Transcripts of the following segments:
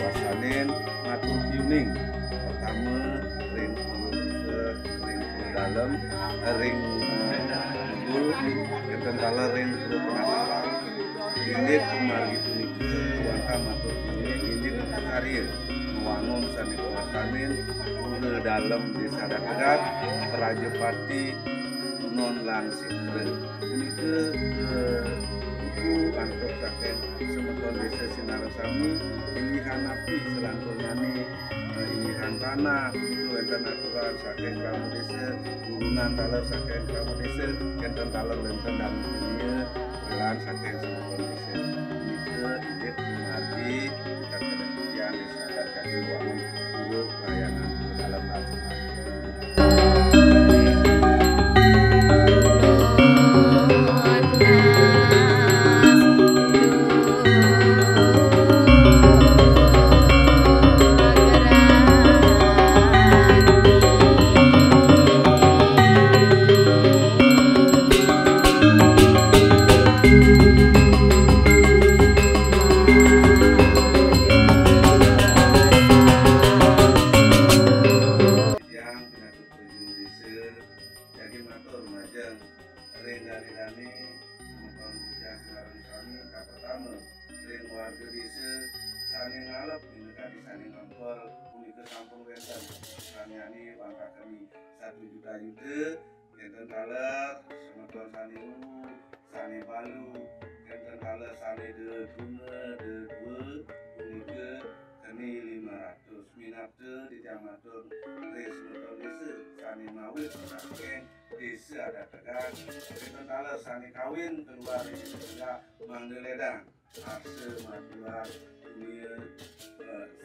Nuasen Matur Piuning. Pertama ring Dalem, ring Bul, enten kala ring Prajepati. Ini kembali puniki wangka Matur Piuning ini karya membangun sani Pelaksanaan Pura Dalem desa Tegak, Prajepati non lan Setra. Ini ke kantor saking semeton desa Sinaran Sami inihan api selangkurnya nih inihan tanah itu enten aturan saking kamu desa urunan taler saking kamu desa enten taler enten dan dunia pelan saking semeton desa ini ke ide mengerti kita kedemikian desa dan kaki wangun turut layanan dalam langsung. Ring dari semeton desa Sinaran Sami pertama ring warga desa saling ngalap mendekati saling ngampel punika sampung wenten saniani bangka kami 1 juta enten taler semeton sani ulu sani balu enten taler sani de tuna de dua punika keni 500 minapte di jamatur ring semeton desa sani mawit saking desa Adat Tegak, enten taler sani kawin keluar di desa Mangdeledang, ase maduar dunia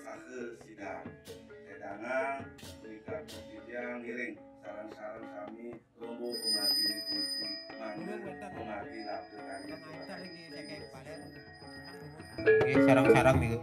sahe sidang, sedangkan berikat pertidian ngiring sarang-sarang kami rombo pemati di mangga pemati lapte kami. Sarang-sarang nih.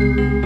Adat.